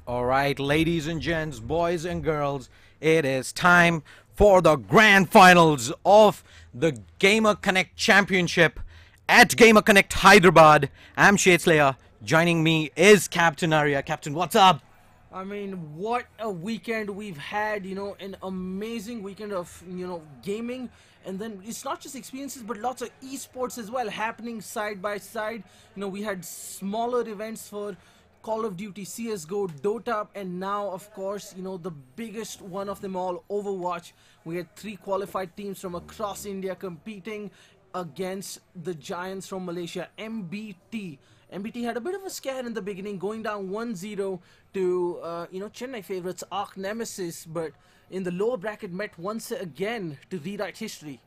Alright, ladies and gents, boys and girls, it is time for the grand finals of the Gamer Connect Championship at Gamer Connect Hyderabad. I'm Shadeslayer. Joining me is Captain Arya. Captain, what's up? I mean, what a weekend we've had, an amazing weekend of, gaming. And then it's not just experiences, but lots of esports as well happening side by side. We had smaller events for Call of Duty, CSGO, Dota, and now, of course, the biggest one of them all, Overwatch. We had 3 qualified teams from across India competing against the giants from Malaysia, MBT. MBT had a bit of a scare in the beginning, going down 1-0 to, Chennai favorites, Arch Nemesis, but in the lower bracket met once again to rewrite history.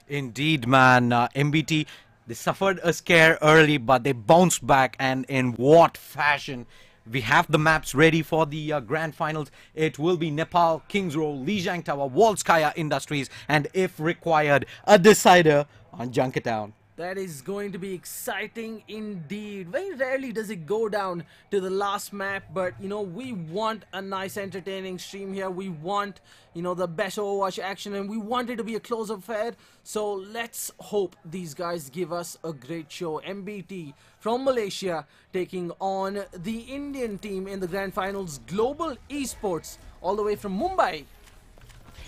Indeed, man. MBT, they suffered a scare early, but they bounced back, and in what fashion. We have the maps ready for the grand finals. It will be Nepal, Kings Row, Lijiang Tower, Volskaya Industries, and if required, a decider on Junkertown. That is going to be exciting indeed. Very rarely does it go down to the last map, but we want a nice entertaining stream here. We want the best Overwatch action, and we want it to be a close affair. So let's hope these guys give us a great show. MBT from Malaysia taking on the Indian team in the grand finals. Global Esports all the way from Mumbai.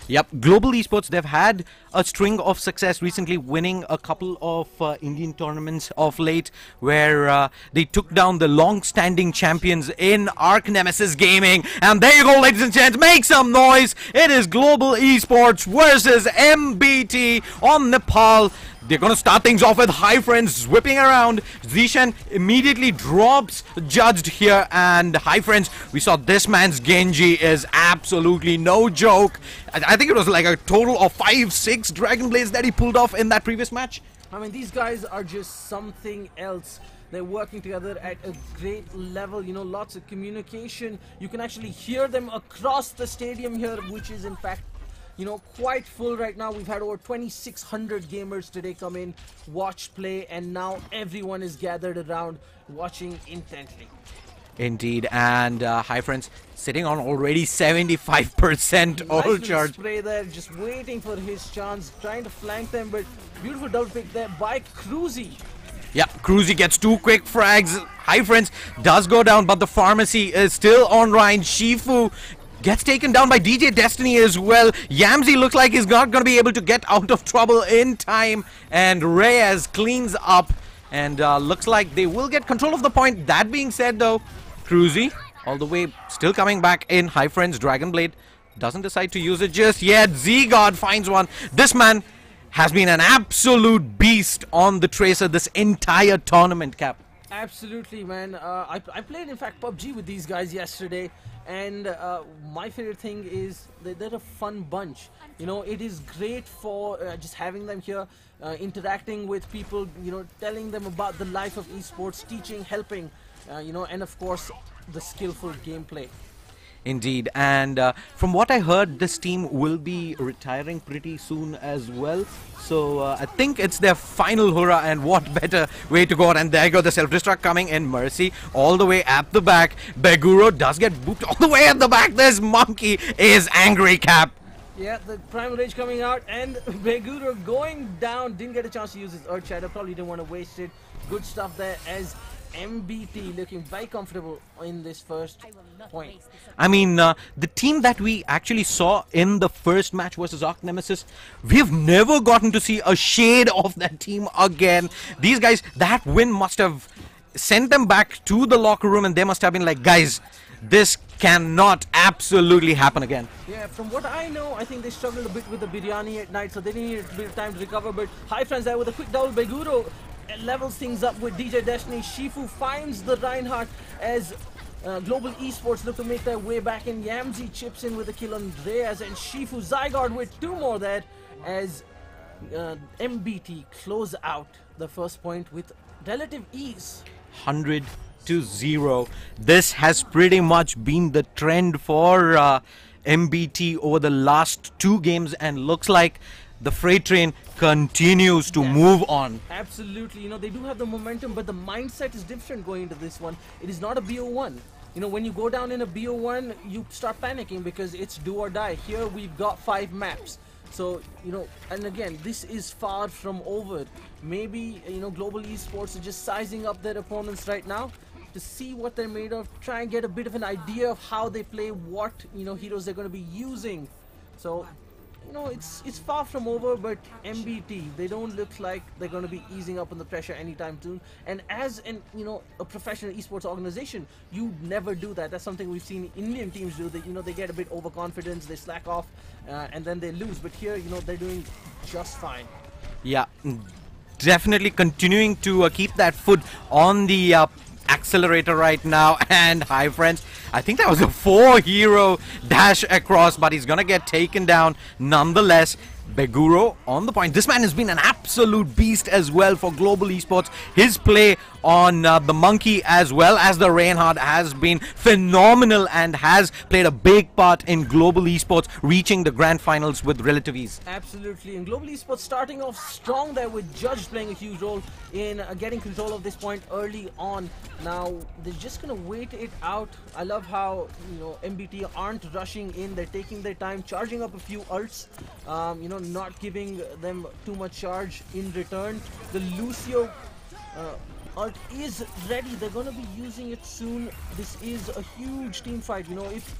Yep, Global Esports, they've had a string of success recently, winning a couple of Indian tournaments of late, where they took down the long-standing champions in Arch Nemesis Gaming. And there you go, ladies and gents, make some noise. It is Global Esports versus MBT on Nepal. They're going to start things off with High Friends whipping around. Zishan immediately drops judged here, and High Friends, we saw this man's Genji is absolutely no joke. I think it was like a total of 5-6 Dragon Blades that he pulled off in that previous match. I mean, these guys are just something else. They're working together at a great level, lots of communication. You can actually hear them across the stadium here, which is in fact quite full right now. We've had over 2,600 gamers today come in, watch, play, and now everyone is gathered around watching intently. Indeed, and High Friends sitting on already 75% all charge. Spray there, just waiting for his chance, trying to flank them, but beautiful double pick there by Cruzy. Yep, Cruzy gets 2 quick frags. High Friends does go down, but the pharmacy is still on Ryan. Shifu gets taken down by DJ Destiny as well. Yamzi looks like he's not going to be able to get out of trouble in time. And Reyes cleans up. And looks like they will get control of the point. That being said, though, Cruzy all the way still coming back in. High Friends Dragon Blade doesn't decide to use it just yet. Z-God finds one. This man has been an absolute beast on the Tracer this entire tournament, Cap. Absolutely, man. I played, in fact, PUBG with these guys yesterday. And my favorite thing is they're a fun bunch. It is great for just having them here, interacting with people, telling them about the life of esports, teaching, helping, and of course the skillful gameplay. Indeed, and from what I heard, this team will be retiring pretty soon as well. So I think it's their final hurrah, and what better way to go out. And there you go, the self-destruct coming in. Mercy all the way at the back. Beguro does get booped all the way at the back. This monkey is angry, Cap. Yeah, the Primal Rage coming out, and Beguro going down. Didn't get a chance to use his Earth Shadow, probably didn't want to waste it. Good stuff there as MBT looking very comfortable in this first point. I mean, the team that we actually saw in the first match versus Arch Nemesis, we've never gotten to see a shade of that team again. These guys, that win must have sent them back to the locker room, and they must have been like, guys, this cannot absolutely happen again. Yeah, from what I know, I think they struggled a bit with the biryani at night, so they needed a bit of time to recover. But High Friends there with a quick double. Beguro levels things up with DJ Destiny. Shifu finds the Reinhardt as Global Esports look to make their way back in. Yamzi chips in with a kill on Reyes, and Shifu Zygarde with 2 more there as MBT close out the first point with relative ease. 100-0. This has pretty much been the trend for MBT over the last 2 games, and looks like the freight train continues to move on. Absolutely, they do have the momentum, but the mindset is different going into this one. It is not a BO1. you know, when you go down in a BO1, you start panicking because it's do or die. Here we've got 5 maps. So, you know, and again, this is far from over. Maybe, you know, Global Esports are just sizing up their opponents right now to see what they're made of, try and get a bit of an idea of how they play, what, you know, heroes they're going to be using. So, you know, it's far from over, but MBT, they don't look like they're going to be easing up on the pressure anytime soon. And as an, you know, a professional esports organization, you never do that. That's something we've seen Indian teams do. That, you know, they get a bit overconfident, they slack off, and then they lose. But here, you know, they're doing just fine. Yeah, definitely continuing to keep that foot on the accelerator right now. And hi friends, I think that was a 4-hero dash across, but he's gonna get taken down nonetheless. Beguro on the point. This man has been an absolute beast as well for Global Esports. His play on the Monkey as well as the Reinhardt has been phenomenal and has played a big part in Global Esports reaching the grand finals with relative ease. Absolutely, and Global Esports starting off strong there with Judge playing a huge role in getting control of this point early on. Now they're just gonna wait it out. I love how, you know, MBT aren't rushing in. They're taking their time, charging up a few ults, you know, not giving them too much charge in return. The Lucio ult is ready. They're going to be using it soon. This is a huge team fight. You know, if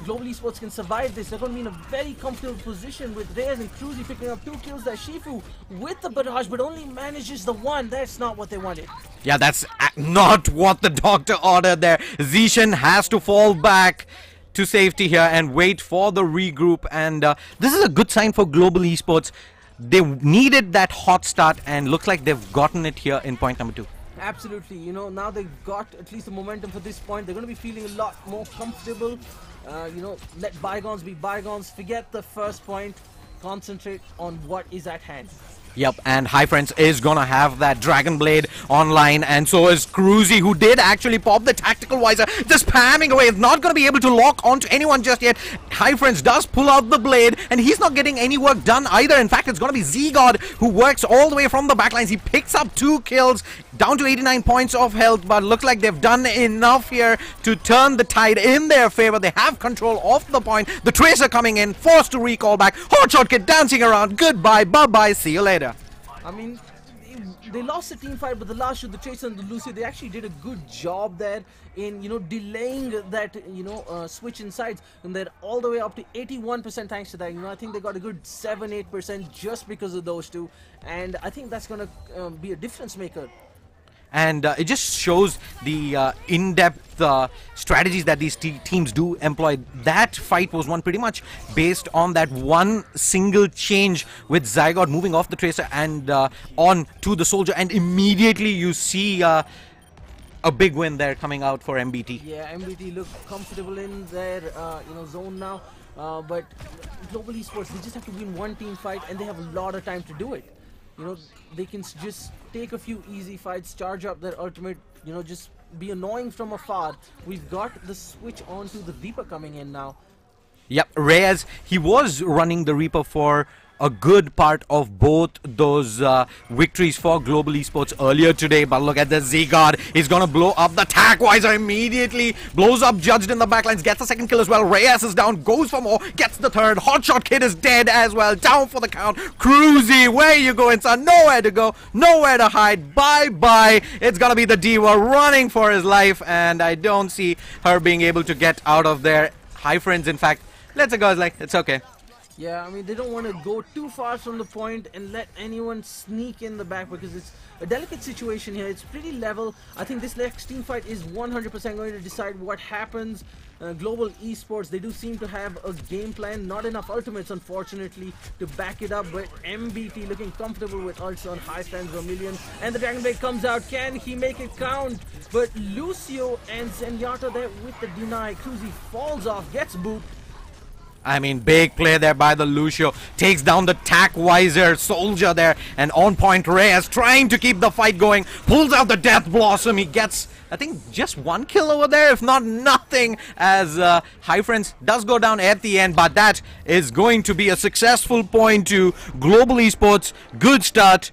Global Esports can survive this, they're going to be in a very comfortable position with Reyes and Cruzy picking up 2 kills. That Shifu with the barrage, but only manages the 1. That's not what they wanted. Yeah, that's not what the doctor ordered there. Zishan has to fall back to safety here and wait for the regroup, and this is a good sign for Global Esports. They needed that hot start and looks like they've gotten it here in point number 2. Absolutely, you know, now they've got at least the momentum for this point. They're going to be feeling a lot more comfortable. You know, let bygones be bygones, forget the first point, concentrate on what is at hand. Yep, and Hi Friends is gonna have that Dragon Blade online, and so is Cruzy, who did actually pop the tactical visor, just spamming away. Is not gonna be able to lock onto anyone just yet. Hi Friends does pull out the blade, and he's not getting any work done either. In fact, it's gonna be Z-God who works all the way from the backlines. He picks up 2 kills, down to 89 points of health, but looks like they've done enough here to turn the tide in their favor. They have control of the point. The Tracer coming in, forced to recall back. Hotshot Kid dancing around. Goodbye, bye-bye, see you later. I mean, they lost the team fight, but the last shoot, the Tracer and the Lucy, they actually did a good job there in, you know, delaying that, you know, switch in sides, and they're all the way up to 81% thanks to that. You know, I think they got a good 7-8% just because of those two, and I think that's going to be a difference maker. And it just shows the in-depth strategies that these teams do employ. That fight was won pretty much based on that one single change with Zygote moving off the Tracer and on to the Soldier, and immediately you see a big win there coming out for MBT. Yeah, MBT look comfortable in their you know, zone now, but Global Esports, they just have to win one team fight, and they have a lot of time to do it. You know, they can just take a few easy fights, charge up their ultimate, you know, just be annoying from afar. We've got the switch on to the Reaper coming in now. Yep, Reyes, he was running the Reaper for a good part of both those victories for Global Esports earlier today, but look at the Z-God. He's gonna blow up the tack visor immediately, blows up Judged in the backlines, gets the second kill as well. Reyes is down, goes for more, gets the third. Hotshot Kid is dead as well, down for the count. Cruzy, where you going, son? Nowhere to go, nowhere to hide. Bye-bye. It's gonna be the Diva running for his life, and I don't see her being able to get out of there. Hi Friends, in fact, lets it go, like, it's okay. Yeah, I mean, they don't want to go too far from the point and let anyone sneak in the back, because it's a delicate situation here. It's pretty level. I think this next team fight is 100% going to decide what happens. Global Esports, they do seem to have a game plan. Not enough ultimates, unfortunately, to back it up, but MBT looking comfortable with ults on High Fans Vermilion. And the Dragon Blade comes out. Can he make it count? But Lucio and Zenyatta there with the deny. Cruzy falls off, gets booped. I mean, big play there by the Lucio. Takes down the tack visor Soldier there. And on point Reyes trying to keep the fight going. Pulls out the Death Blossom. He gets, I think, just 1 kill over there, if not nothing, as Hi Friends does go down at the end. But that is going to be a successful point to Global Esports. Good start.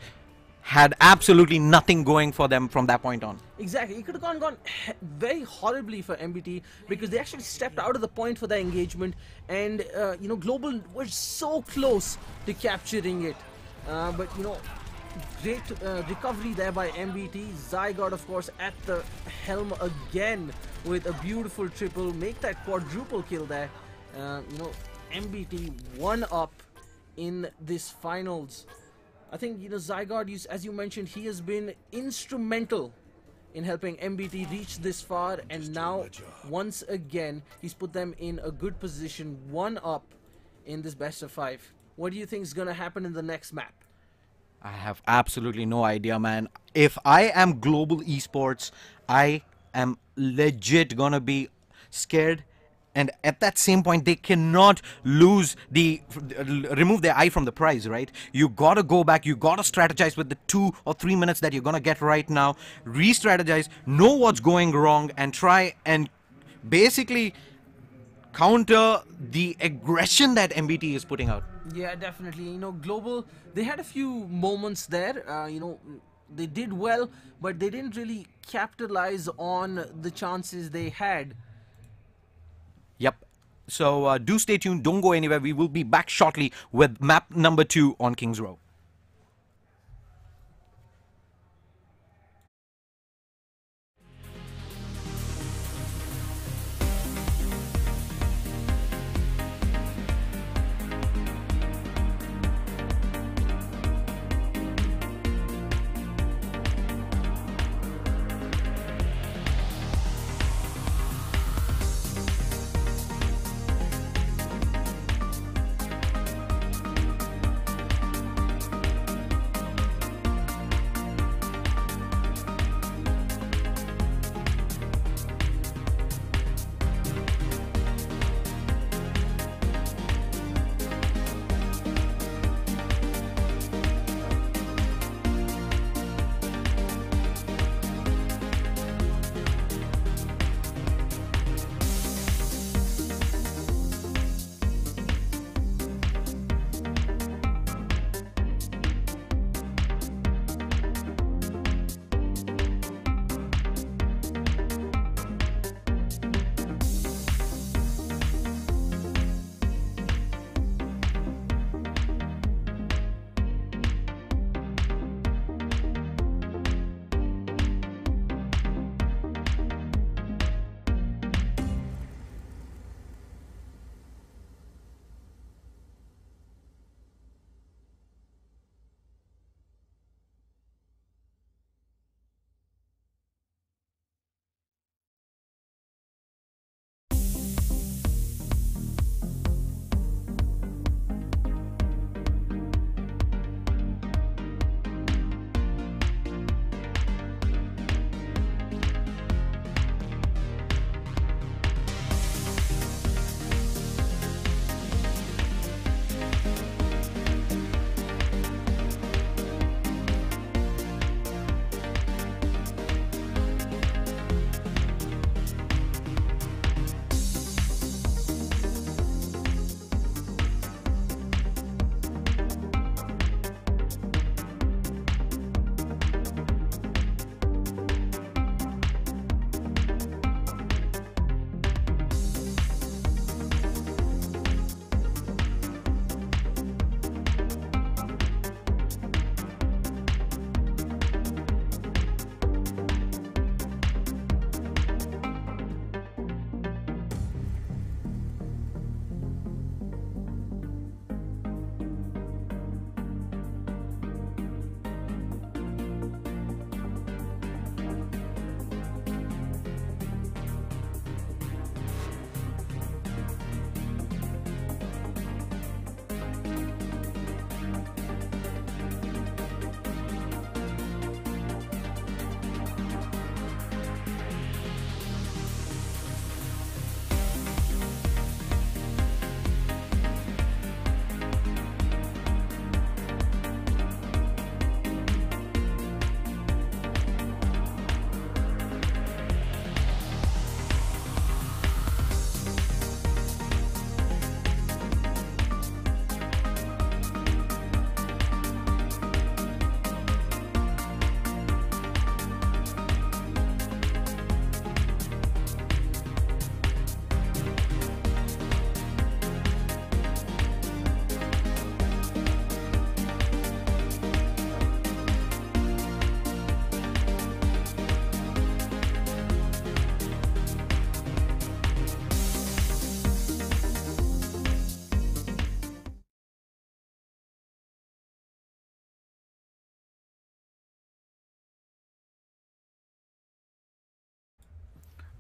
had absolutely nothing going for them from that point on. Exactly, it could have gone very horribly for MBT because they actually stepped out of the point for their engagement, and you know, Global was so close to capturing it, but you know, great recovery there by MBT. Zygot, of course, at the helm again with a beautiful triple, make that quadruple kill there. You know, MBT 1 up in this finals. I think, you know, Zygot, as you mentioned, he has been instrumental in helping MBT reach this far, and now once again he's put them in a good position, 1 up in this best of 5. What do you think is going to happen in the next map? I have absolutely no idea, man. If I am Global Esports, I am legit gonna be scared, and at that same point they cannot lose remove their eye from the prize, right? You gotta go back, you gotta strategize with the 2 or 3 minutes that you're gonna get right now, re-strategize, know what's going wrong, and try and basically counter the aggression that MBT is putting out. Yeah, definitely. You know, Global, they had a few moments there. You know, they did well, but they didn't really capitalize on the chances they had. Yep. So do stay tuned. Don't go anywhere. We will be back shortly with map number 2 on Kings Row.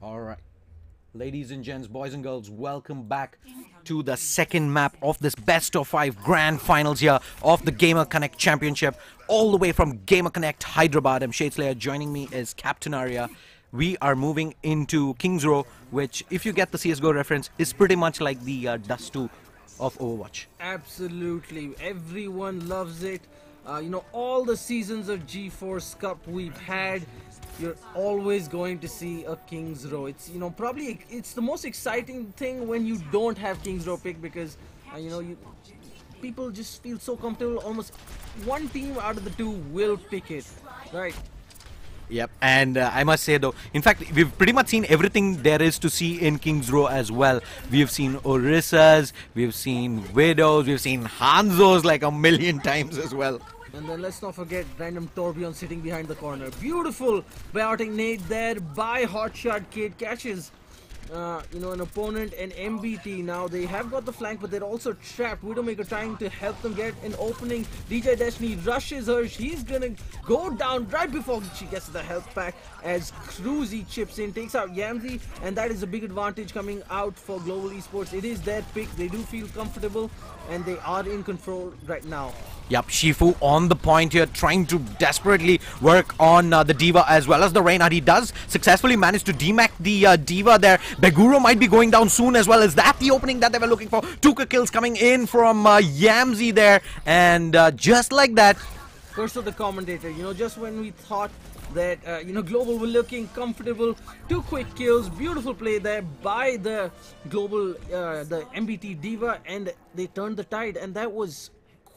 All right. Ladies and gents, boys and girls, welcome back to the second map of this best of 5 grand finals here of the Gamer Connect Championship, all the way from Gamer Connect Hyderabad. I'm Shade Slayer. Joining me is Captain Arya. We are moving into King's Row, which, if you get the CSGO reference, is pretty much like the Dust 2 of Overwatch. Absolutely, everyone loves it. All the seasons of GeForce Cup we've had, you're always going to see a King's Row. It's probably it's the most exciting thing when you don't have King's Row pick, because people just feel so comfortable. Almost one team out of the two will pick it, right? Yep, and I must say though, in fact, we've pretty much seen everything there is to see in King's Row as well. We've seen Orissas, we've seen Widows, we've seen Hanzos like a million times as well. And then let's not forget random Torbjorn sitting behind the corner. Beautiful biotic nade there by Hotshot Kid. Catches an opponent, and MBT. Now they have got the flank, but they're also trapped. Widowmaker trying to help them get an opening. DJ Destiny rushes her. She's gonna go down right before she gets the health pack, as Cruzy chips in, takes out Yamzi, and that is a big advantage coming out for Global Esports. It is their pick. They do feel comfortable, and they are in control right now. Yep, Shifu on the point here, trying to desperately work on the D.Va as well as the Reinhardt. He does successfully manage to demac the D.Va there. Beguro might be going down soon as well. Is that the opening that they were looking for? 2 kills coming in from Yamzi there, and just like that. Curse of the commentator, just when we thought that Global were looking comfortable, 2 quick kills, beautiful play there by the Global, the MBT D.Va, and they turned the tide, and that was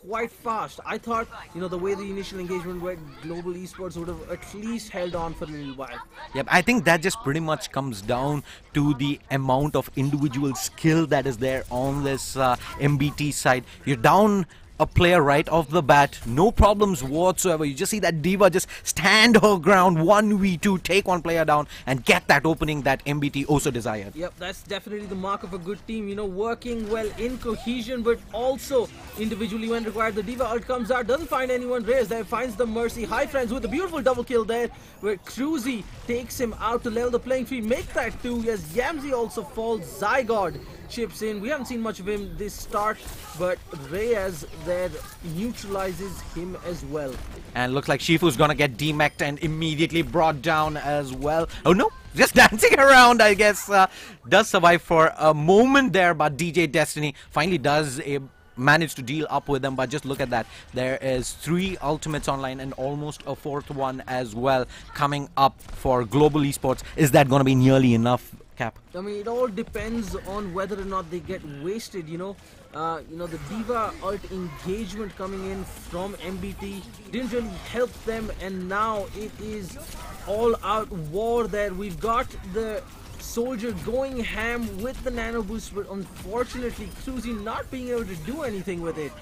quite fast. I thought, the way the initial engagement went, Global Esports would have at least held on for a little while. Yep, I think that just pretty much comes down to the amount of individual skill that is there on this MBT side. You're down a player right off the bat, no problems whatsoever. You just see that D.Va just stand her ground, 1v2, take one player down, and get that opening that MBT also desired. Yep, that's definitely the mark of a good team, working well in cohesion, but also individually when required. The D.Va ult comes out, doesn't find anyone, Reyes there finds the Mercy. High Friends with a beautiful double kill there, where Cruzy takes him out to level the playing field, make that 2, as Yamzi also falls. Zygarde chips in. We haven't seen much of him this start, but Reyes there neutralizes him as well. And looks like Shifu's gonna get demacked and immediately brought down as well. Oh no, just dancing around, I guess. Does survive for a moment there, but DJ Destiny finally does manage to deal up with them. But just look at that, there is 3 ultimates online and almost a 4th one as well coming up for Global Esports. Is that gonna be nearly enough, Cap? I mean, it all depends on whether or not they get wasted, the D.Va ult engagement coming in from MBT didn't really help them, and now it is all out war there. We've got the Soldier going ham with the nano boost, but unfortunately Cruzy not being able to do anything with it.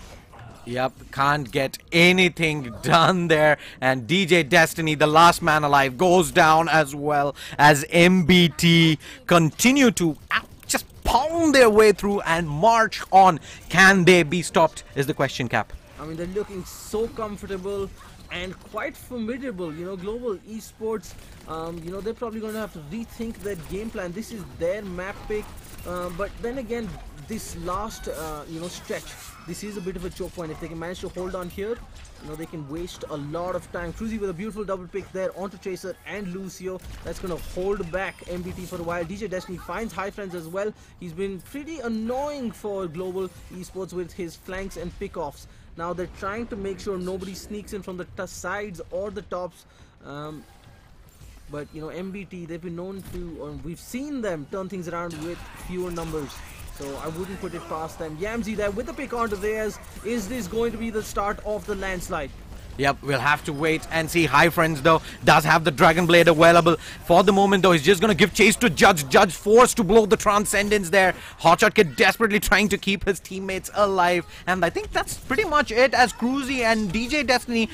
Yep, can't get anything done there, and DJ Destiny, the last man alive, goes down as well, as MBT continue to just pound their way through and march on. Can they be stopped is the question, Cap. I mean, they're looking so comfortable and quite formidable. Global Esports, they're probably going to have to rethink their game plan. This is their map pick, but then again, this last stretch, this is a bit of a choke point. If they can manage to hold on here, they can waste a lot of time. Cruzy with a beautiful double pick there onto Tracer and Lucio. That's going to hold back MBT for a while. DJ Destiny finds High Friends as well. He's been pretty annoying for Global Esports with his flanks and pickoffs. Now they're trying to make sure nobody sneaks in from the sides or the tops. But MBT, they've been known to, or we've seen them turn things around with fewer numbers. So I wouldn't put it past them. Yamzi there with the pick onto Reyes. Is this going to be the start of the landslide? Yep, we'll have to wait and see. High Friends, though, does have the Dragon Blade available. For the moment, though, he's just going to give chase to Judge. Judge forced to blow the Transcendence there. Hotshot Kid desperately trying to keep his teammates alive. And I think that's pretty much it, as Cruzy and DJ Destiny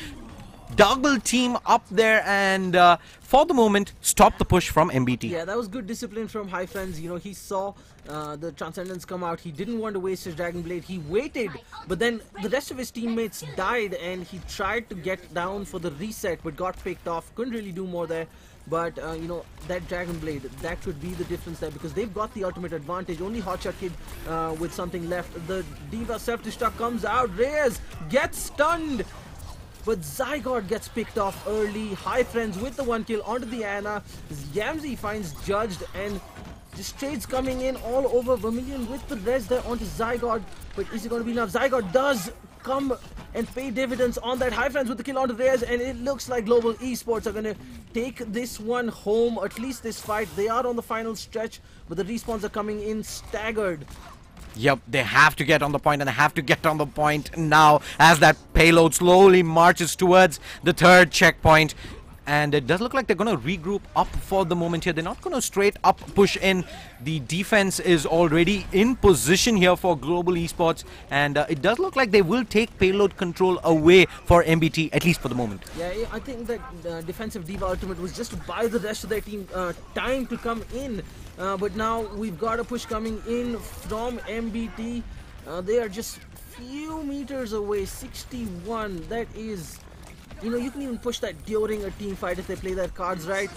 double team up there and for the moment stop the push from MBT. Yeah, that was good discipline from High Friends. You know, he saw the Transcendence come out. He didn't want to waste his Dragon Blade. He waited, but then the rest of his teammates died and he tried to get down for the reset but got picked off. Couldn't really do more there. But, you know, that Dragon Blade, that could be the difference there because they've got the ultimate advantage. Only Hotshot Kid with something left. The Diva Self-Destruct comes out. Reyes gets stunned. But Zygarde gets picked off early. High Friends with the 1 kill onto the Ana. Yamzi finds Judged and just trades coming in all over. Vermilion with the res there onto Zygarde. But is it going to be enough? Zygarde does come and pay dividends on that. High Friends with the kill onto Reyes, and it looks like Global Esports are going to take this one home, at least this fight. They are on the final stretch, but the respawns are coming in staggered. Yep, they have to get on the point, and they have to get on the point now as that payload slowly marches towards the 3rd checkpoint. And it does look like they're going to regroup up for the moment here. They're not going to straight up push in. The defense is already in position here for Global Esports. And it does look like they will take payload control away for MBT, at least for the moment. Yeah, I think that defensive Diva Ultimate was just to buy the rest of their team time to come in. But now we've got a push coming in from MBT. They are just few meters away, 61. That is... You know, you can even push that during a team fight if they play their cards right.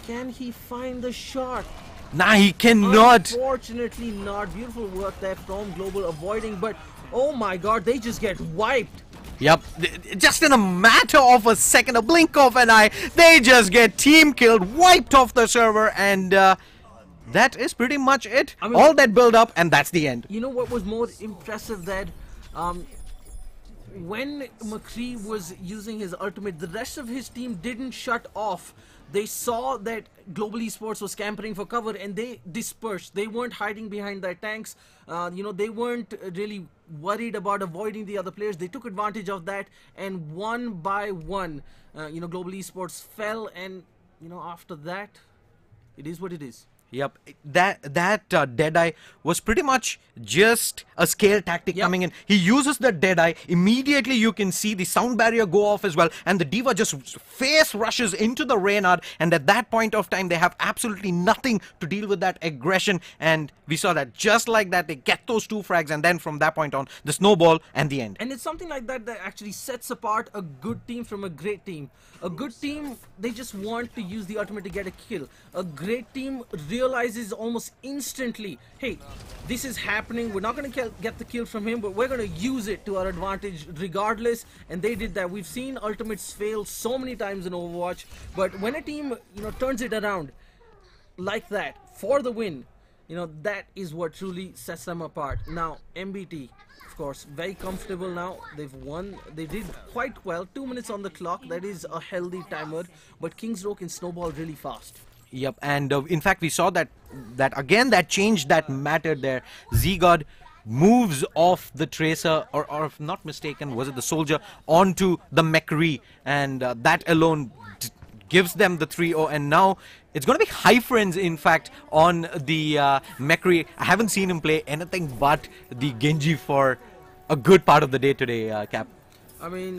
Can he find the shot? Nah, he cannot. Unfortunately not. Beautiful work there from Global avoiding, but oh my god, they just get wiped. Yep, just in a matter of a second, a blink of an eye, they just get team killed, wiped off the server, and that is pretty much it. I mean, all that build up, and that's the end. You know what was more impressive that when McCree was using his ultimate, the rest of his team didn't shut off. They saw that Global Esports was scampering for cover and they dispersed. They weren't hiding behind their tanks. You know, they weren't really worried about avoiding the other players. They took advantage of that, and one by one, you know, Global Esports fell, and, you know, after that, it is what it is. Yep, that Deadeye was pretty much just a scale tactic coming in. He uses the Deadeye. Immediately you can see the sound barrier go off as well, and the Diva just face rushes into the Reynard, and at that point of time they have absolutely nothing to deal with that aggression, and we saw that just like that they get those 2 frags, and then from that point on the snowball and the end. And it's something like that that actually sets apart a good team from a great team. A good team, they just want to use the ultimate to get a kill. A great team realizes almost instantly, hey, this is happening, we're not going to get the kill from him, but we're going to use it to our advantage regardless, and they did that. We've seen ultimates fail so many times in Overwatch, but when a team, you know, turns it around like that for the win, you know, that is what truly sets them apart. Now, MBT, of course, very comfortable now. They've won. They did quite well. 2 minutes on the clock. That is a healthy timer, but King's Row can snowball really fast. Yep, and in fact we saw that again that change that mattered there. Zygarde moves off the Tracer, or if not mistaken, was it the Soldier, onto the McCree, and that alone gives them the 3-0, and now it's going to be High Friends, in fact, on the McCree. I haven't seen him play anything but the Genji for a good part of the day today, Cap. I mean,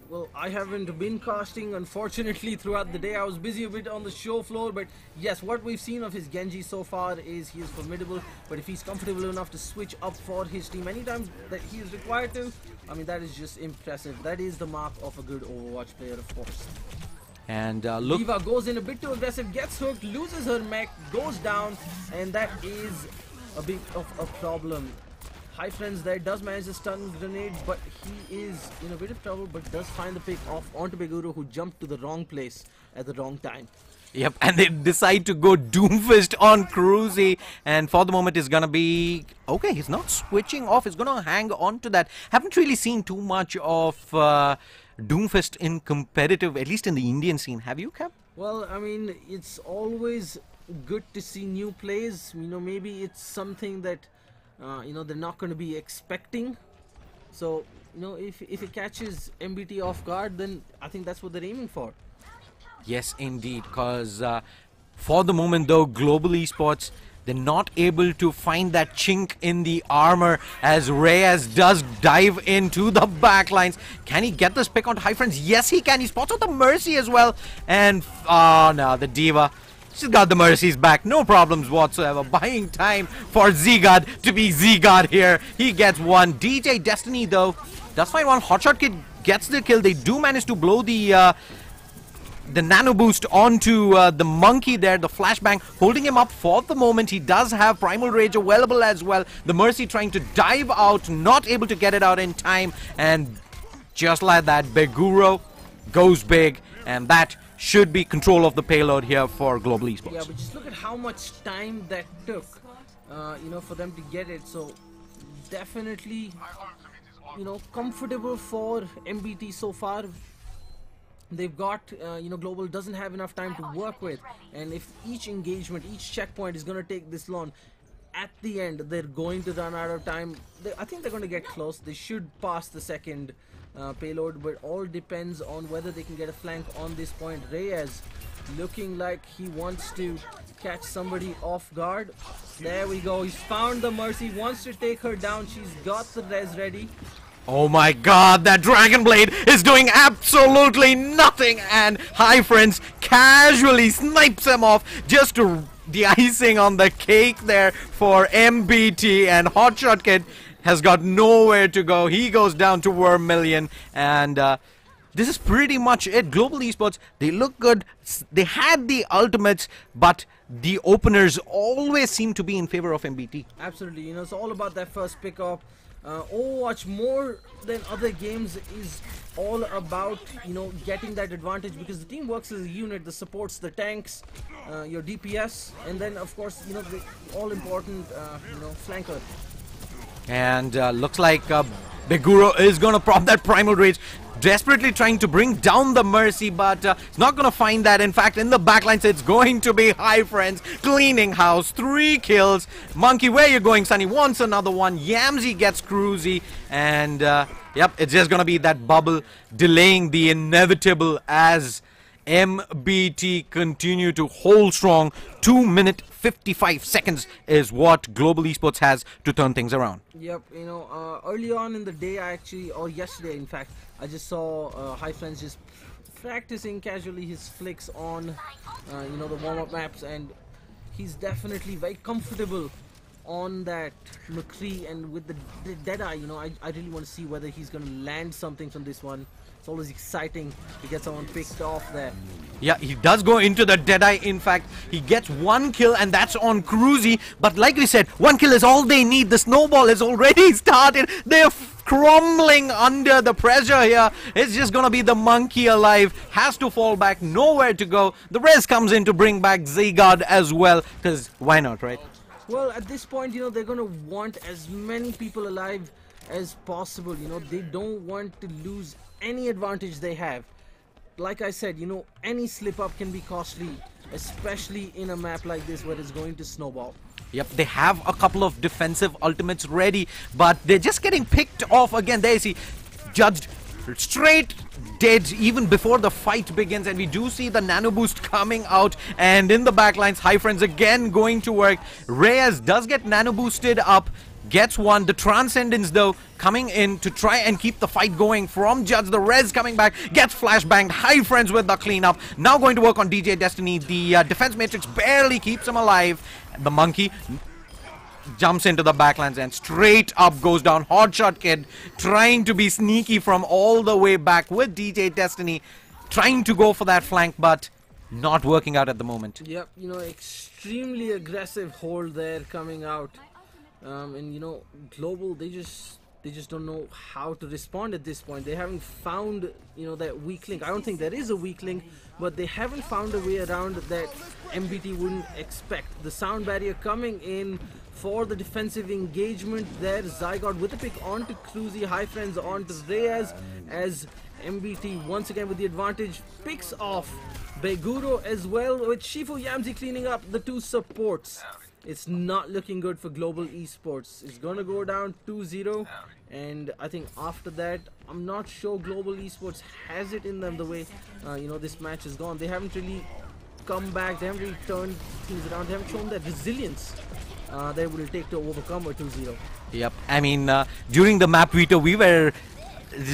well, I haven't been casting, unfortunately, throughout the day. I was busy a bit on the show floor, but yes, what we've seen of his Genji so far is he is formidable, but if he's comfortable enough to switch up for his team anytime that he is required to, I mean, that is just impressive. That is the mark of a good Overwatch player, of course. And look, Diva goes in a bit too aggressive, gets hooked, loses her mech, goes down, and that is a bit of a problem. High Friends there does manage a stun grenade, but he is in a bit of trouble, but does find the pick off onto Beguru, who jumped to the wrong place at the wrong time. Yep, and they decide to go Doomfist on Cruzy, and for the moment it's gonna be okay. He's not switching off, he's gonna hang on to that. Haven't really seen too much of Doomfist in competitive, at least in the Indian scene. Have you, Cap? Well, I mean, it's always good to see new plays. You know, maybe it's something that you know, they're not going to be expecting. So, you know, if it catches MBT off guard, then I think that's what they're aiming for. Yes, indeed, because for the moment though, Global Esports, they're not able to find that chink in the armor as Reyes does dive into the backlines. Can he get this pick onto High Friends? Yes, he can. He spots out the Mercy as well. And, oh no, the Diva. She's got the Mercies back. No problems whatsoever. Buying time for Z-God to be Z-God here. He gets one. DJ Destiny, though, does find one. Hotshot Kid gets the kill. They do manage to blow the nano boost onto the monkey there, the flashbang, holding him up for the moment. He does have Primal Rage available as well. The Mercy trying to dive out, not able to get it out in time, and just like that, Beguro goes big, and that should be control of the payload here for Global Esports. Yeah, but just look at how much time that took, for them to get it. So definitely, comfortable for MBT so far. They've got, Global doesn't have enough time to work with, and if each engagement, each checkpoint is going to take this long, at the end they're going to run out of time. I think they're going to get close. They should pass the second payload, but all depends on whether they can get a flank on this point. Reyes looking like he wants to catch somebody off guard. There we go. He's found the Mercy, wants to take her down. She's got the res ready. Oh my god, that Dragon Blade is doing absolutely nothing, and High Friends casually snipes him off. Just the icing on the cake there for MBT, and Hotshot Kid has got nowhere to go. He goes down to Vermilion, and this is pretty much it. Global Esports, they look good. They had the ultimates, but the openers always seem to be in favor of MBT. Absolutely, it's all about that first pickup. Overwatch, more than other games, is all about getting that advantage, because the team works as a unit. The supports, the tanks, your DPS, and then of course the all important flanker. And looks like Beguro is gonna prop that Primal Rage, desperately trying to bring down the Mercy, but it's not gonna find that. In fact, in the backlines, it's going to be High Friends cleaning house. 3 kills. Monkey, where you going, Sonny? Wants another one. Yamzy gets Cruzy, and yep, it's just gonna be that bubble delaying the inevitable as MBT continue to hold strong. 2 minute 55 seconds is what Global Esports has to turn things around. Yep, early on in the day, or yesterday in fact, I just saw High Friends just practicing casually his flicks on the warm-up maps, and he's definitely very comfortable on that McCree, and with the Deadeye, I really want to see whether he's going to land something from this one. It's always exciting to get someone picked off there. Yeah, he does go into the Deadeye. In fact, he gets 1 kill, and that's on Cruzy. But like we said, 1 kill is all they need. The snowball is already started. They're crumbling under the pressure here. It's just gonna be the monkey alive. Has to fall back. Nowhere to go. The res comes in to bring back Z-God as well. Because why not, right? Well, at this point, they're gonna want as many people alive as possible. They don't want to lose any advantage they have. Like I said, any slip up can be costly, especially in a map like this where it's going to snowball. Yep, they have a couple of defensive ultimates ready, but they're just getting picked off again. There you see, judged straight dead even before the fight begins, and we do see the nano boost coming out, and in the backlines, High Friends again going to work. Reyes does get nano boosted up, gets one. The Transcendence, though, coming in to try and keep the fight going from Judge. The res coming back, gets flashbanged. High Friends with the cleanup. Now going to work on DJ Destiny. The defense matrix barely keeps him alive. The monkey jumps into the backlands and straight up goes down. Hotshot Kid trying to be sneaky from all the way back with DJ Destiny, trying to go for that flank, but not working out at the moment. Yep, extremely aggressive hold there coming out. And Global, they just don't know how to respond at this point. They haven't found that weak link. I don't think there is a weak link, but they haven't found a way around that MBT wouldn't expect. The sound barrier coming in for the defensive engagement there. Zygot with a pick onto Cruzy, High Friends onto Reyes, as MBT once again with the advantage picks off Beguro as well, with Shifu Yamzi cleaning up the 2 supports. It's not looking good for Global Esports. It's gonna go down 2-0, and I think after that, I'm not sure Global Esports has it in them the way this match is gone. They haven't really come back. They haven't really turned things around. They haven't shown that resilience they will take to overcome a 2-0. Yep. I mean, during the map veto, we were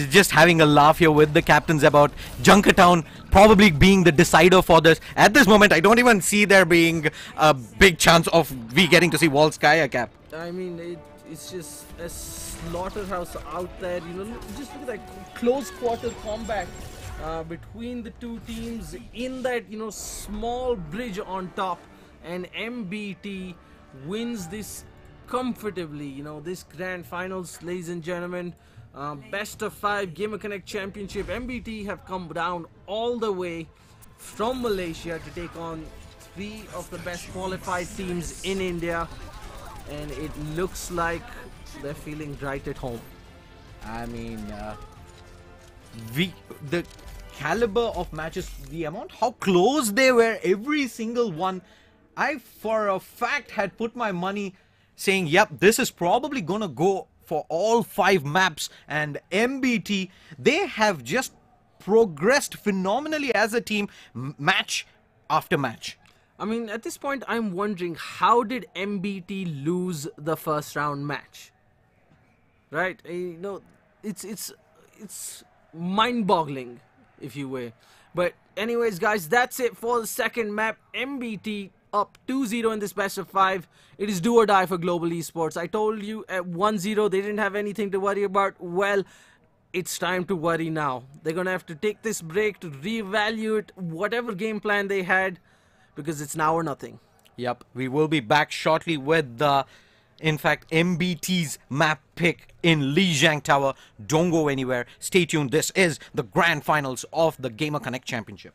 just having a laugh here with the captains about Junkertown probably being the decider for this. At this moment, I don't even see there being a big chance of we getting to see Volskaya cap. I mean, it's just a slaughterhouse out there. You know, just look at that close quarter combat between the two teams in that, you know, small bridge on top, and MBT wins this comfortably. You know, this grand finals, ladies and gentlemen. Best of 5 Gamer Connect Championship. MBT have come down all the way from Malaysia to take on 3 of the best qualified teams in India, and it looks like they're feeling right at home. I mean, the caliber of matches, the amount, how close they were, every single one. I, for a fact, had put my money saying, yep, this is probably gonna go for all 5 maps, and MBT, they have just progressed phenomenally as a team, match after match. I mean, at this point, I'm wondering, how did MBT lose the first round match? Right? You know, it's mind-boggling, if you will. But anyways, guys, that's it for the second map. MBT up 2-0 in this best of 5. It is do or die for Global Esports. I told you at 1-0 they didn't have anything to worry about. Well, it's time to worry now. They're gonna have to take this break to reevaluate whatever game plan they had, because it's now or nothing. Yep, we will be back shortly with the, in fact, MBT's map pick in Lijiang Tower. Don't go anywhere. Stay tuned. This is the grand finals of the Gamer Connect Championship.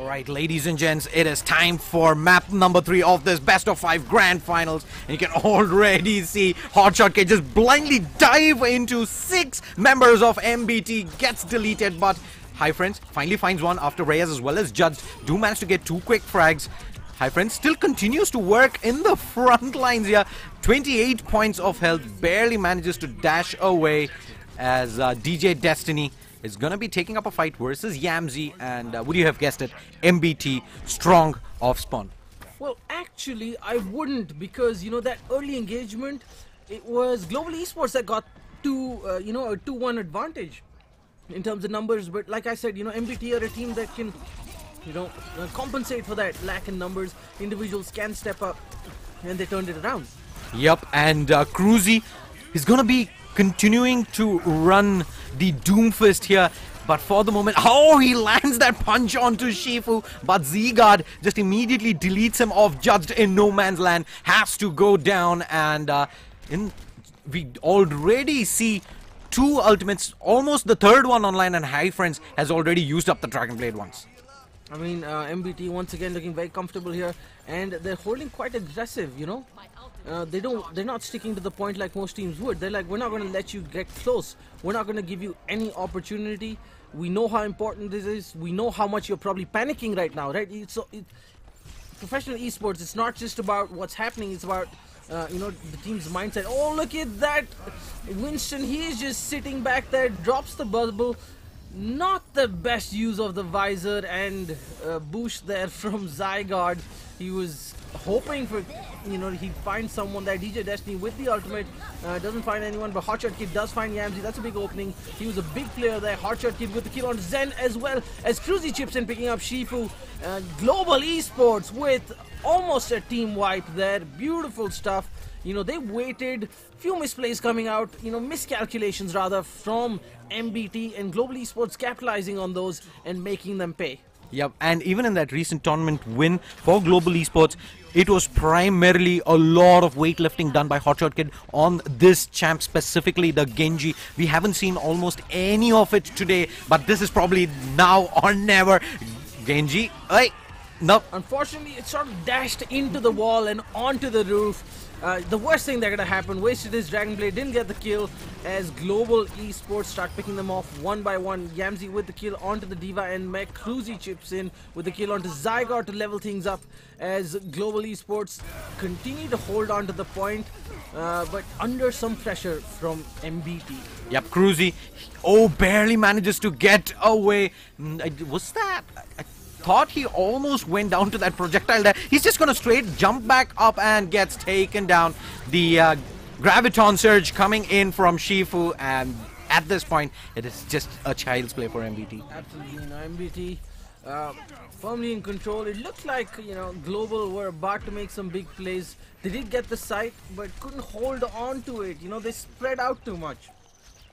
Alright, ladies and gents, it is time for map number 3 of this best of 5 grand finals. And you can already see Hotshot Kid just blindly dive into 6 members of MBT, gets deleted, but Hi Friends finally finds one after Reyes as well as Judge do manage to get 2 quick frags. Hi Friends still continues to work in the front lines here. 28 points of health, barely manages to dash away as DJ Destiny is going to be taking up a fight versus Yamzi and would you have guessed it, MBT strong off spawn. Well, actually, I wouldn't, because you know that early engagement, it was Global Esports that got a 2-1 advantage in terms of numbers. But like I said, MBT are a team that can, compensate for that lack in numbers. Individuals can step up, and they turned it around. Yep, and Cruzy is going to be continuing to run the Doomfist here, but for the moment, he lands that punch onto Shifu, but Zigard just immediately deletes him off, judged in no man's land, has to go down, and we already see 2 ultimates, almost the 3rd one online, and Hi Friends has already used up the Dragon Blade once. I mean, MBT once again looking very comfortable here, and they're holding quite aggressive, They're not sticking to the point like most teams would. They're like, we're not going to let you get close. We're not going to give you any opportunity. We know how important this is. We know how much you're probably panicking right now, right? Professional esports, it's not just about what's happening. It's about, the team's mindset. Oh, look at that. Winston, he is just sitting back there, drops the bubble. Not the best use of the visor, and boost there from Zygarde. He was hoping for, he'd find someone there. DJ Destiny with the ultimate doesn't find anyone, but Hotshot Kid does find Yamzi. That's a big opening. He was a big player there. Hotshot Kid with the kill on Zen as well as Cruzy chips in, picking up Shifu. Global Esports with almost a team wipe there. Beautiful stuff. They waited, few misplays coming out, miscalculations rather from MBT, and Global Esports capitalizing on those and making them pay. Yep, and even in that recent tournament win for Global Esports, it was primarily a lot of weightlifting done by Hotshot Kid on this champ, specifically the Genji. We haven't seen almost any of it today, but this is probably now or never. Genji, no. Unfortunately, it sort of dashed into the wall and onto the roof. The worst thing that could have happened, wasted his Dragon Blade, didn't get the kill as Global Esports start picking them off one by one. Yamzi with the kill onto the Diva, and Mech Cruzy chips in with the kill onto Zygarde to level things up as Global Esports continue to hold on to the point, but under some pressure from MBT. Yep, Cruzy, barely manages to get away. Was that... thought he almost went down to that projectile there. He's just gonna straight jump back up and gets taken down. The Graviton Surge coming in from Shifu, and at this point it is just a child's play for MBT. Absolutely, MBT firmly in control. It looked like Global were about to make some big plays. They did get the site, but couldn't hold on to it. They spread out too much.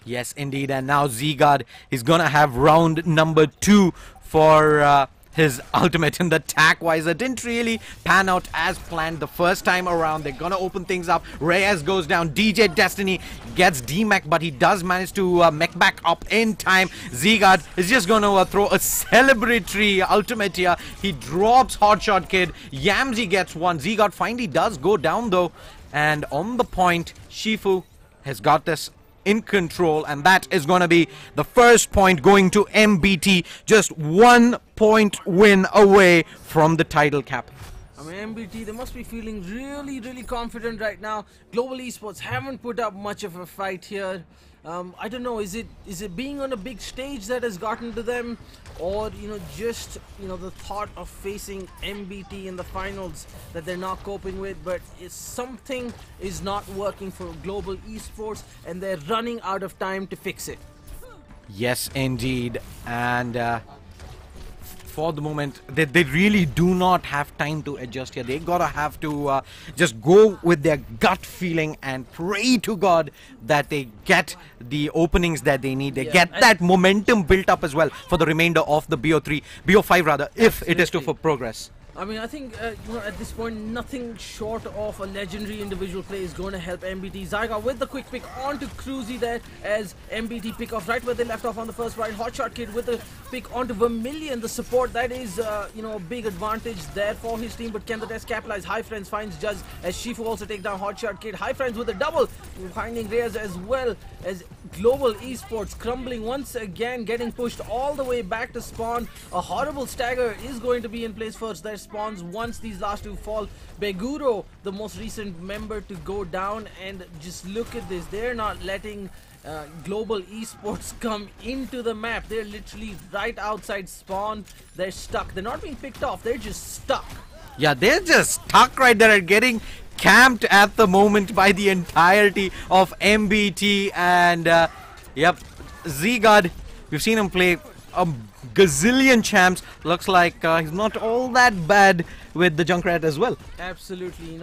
Yes, indeed, and now Zigard is gonna have round number 2 for his ultimate, in the tack visor didn't really pan out as planned the first time around. They're gonna open things up. Reyes goes down. DJ Destiny gets D-Mech, but he does manage to mech back up in time. Zigard is just gonna throw a celebratory ultimate here. He drops Hotshot Kid. Yamzi gets one. Zigard finally does go down though, and on the point, Shifu has got this in control, and that is going to be the first point going to MBT, just 1 point win away from the title cap. I mean, MBT, they must be feeling really, really confident right now. Global Esports haven't put up much of a fight here. I don't know, is it being on a big stage that has gotten to them, or just the thought of facing MBT in the finals that they're not coping with? But something is not working for Global Esports, and they're running out of time to fix it. Yes, indeed, and for the moment, they really do not have time to adjust here. They gotta have to just go with their gut feeling and pray to God that they get the openings that they need. They get that momentum built up as well for the remainder of the BO3, BO5 rather, if it is to for progress. I mean, I think at this point, nothing short of a legendary individual play is going to help MBT. Zyga with the quick pick onto Cruzy there as MBT pick off right where they left off on the first right. Hotshot Kid with the pick onto Vermilion. The support, that is a big advantage there for his team. But can the Test capitalize? High Friends finds Judge as Shifu also take down Hotshot Kid. High Friends with a double, finding Reyes as well as Global Esports crumbling once again, getting pushed all the way back to spawn. A horrible stagger is going to be in place for their spawns once these last two fall. Beguro, the most recent member to go down, and just look at this. They're not letting Global Esports come into the map. They're literally right outside spawn. They're stuck. They're not being picked off. They're just stuck. Yeah, they're just stuck right there and getting camped at the moment by the entirety of MBT. And yep, Z-God, we've seen him play a gazillion champs. Looks like he's not all that bad with the Junkrat as well. Absolutely,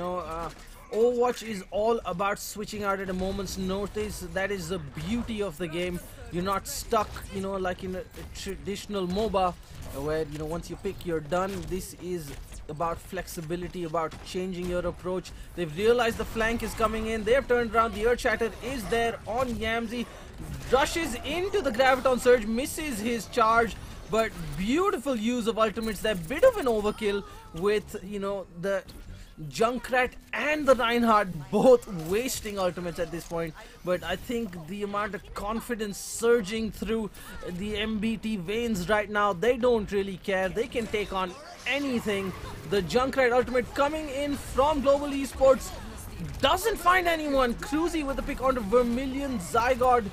Overwatch is all about switching out at a moment's notice. That is the beauty of the game. You're not stuck, like in a traditional MOBA where, once you pick, you're done. This is about flexibility, about changing your approach. They've realized the flank is coming in. They've turned around. The Earth Shatter is there on Yamzi. Rushes into the Graviton Surge, misses his charge, but beautiful use of ultimates. They're a bit of an overkill with, the Junkrat and the Reinhardt both wasting ultimates at this point. But I think the amount of confidence surging through the MBT veins right now, they don't really care. They can take on anything. The Junkrat ultimate coming in from Global Esports doesn't find anyone. Cruzy with the pick onto Vermilion. Zygarde,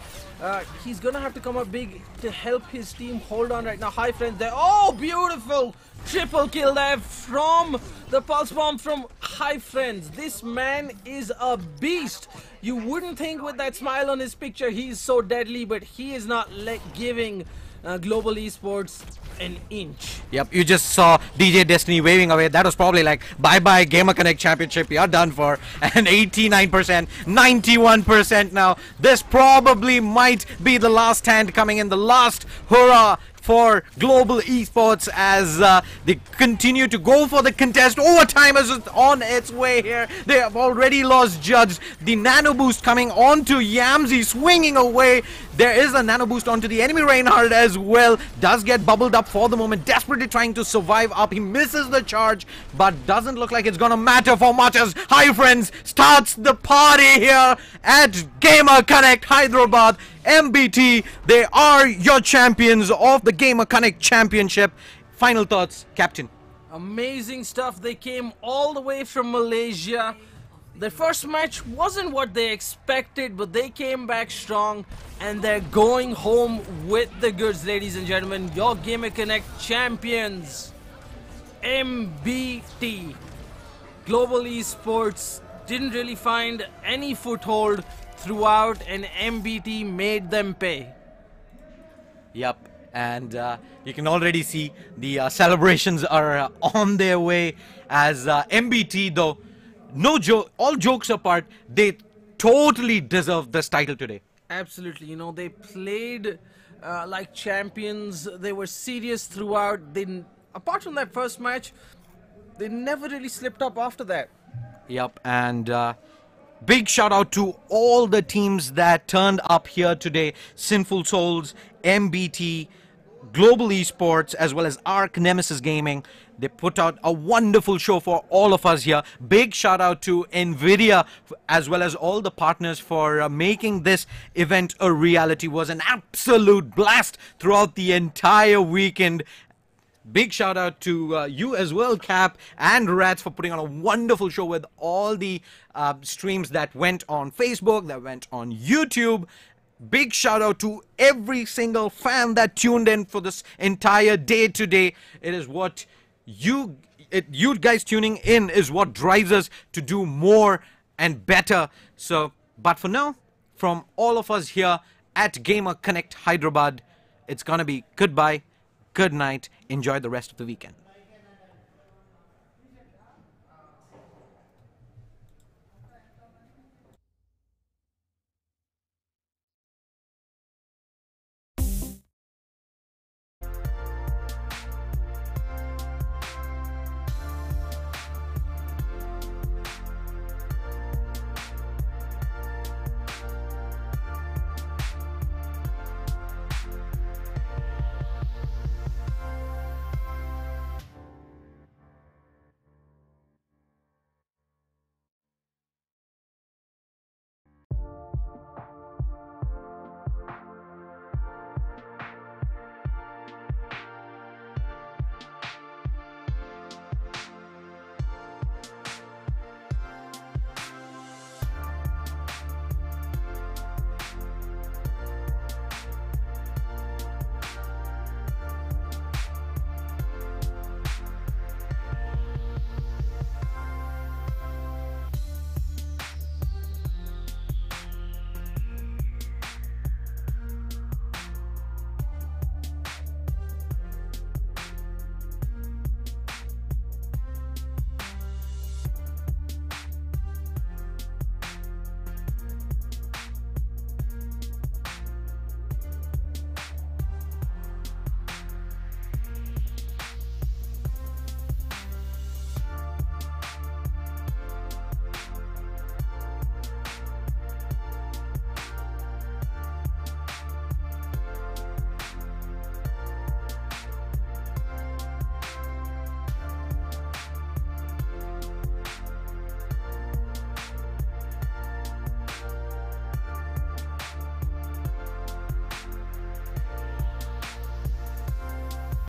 he's gonna have to come up big to help his team hold on right now. High Friends there. Oh, beautiful triple kill there from the pulse bomb from High Friends. This man is a beast. You wouldn't think with that smile on his picture he's so deadly, but he is not giving Global Esports an inch. Yep, you just saw DJ Destiny waving away. That was probably like, bye-bye Gamer Connect Championship, you're done for. And 89%, 91% now. This probably might be the last stand coming in, the last hurrah for Global Esports as they continue to go for the contest. Overtime is on its way here. They have already lost Judge. The nano boost coming onto Yamzi, swinging away. There is a nano boost onto the enemy Reinhardt as well. Does get bubbled up for the moment, desperately trying to survive up. He misses the charge, but doesn't look like it's gonna matter for much as High Friends starts the party here at Gamer Connect Hyderabad. MBT, they are your champions of the Gamer Connect Championship. Final thoughts, Captain. Amazing stuff. They came all the way from Malaysia. Their first match wasn't what they expected, but they came back strong and they're going home with the goods, ladies and gentlemen. Your Gamer Connect champions, MBT. Global Esports didn't really find any foothold throughout, and MBT made them pay. Yep, and you can already see the celebrations are on their way as MBT, though, all jokes apart, they totally deserve this title today. Absolutely, they played like champions. They were serious throughout. Apart from that first match, they never really slipped up after that. Yep, and big shout out to all the teams that turned up here today. Sinful Souls, MBT, Global Esports, as well as Arc Nemesis Gaming. They put out a wonderful show for all of us here. Big shout out to NVIDIA as well as all the partners for making this event a reality. It was an absolute blast throughout the entire weekend. Big shout out to you as well, Cap and Rats, for putting on a wonderful show with all the streams that went on Facebook, that went on YouTube. Big shout out to every single fan that tuned in for this entire day today. It is what you guys tuning in is what drives us to do more and better. So, but for now, from all of us here at Gamer Connect Hyderabad, it's gonna be goodbye. Good night. Enjoy the rest of the weekend.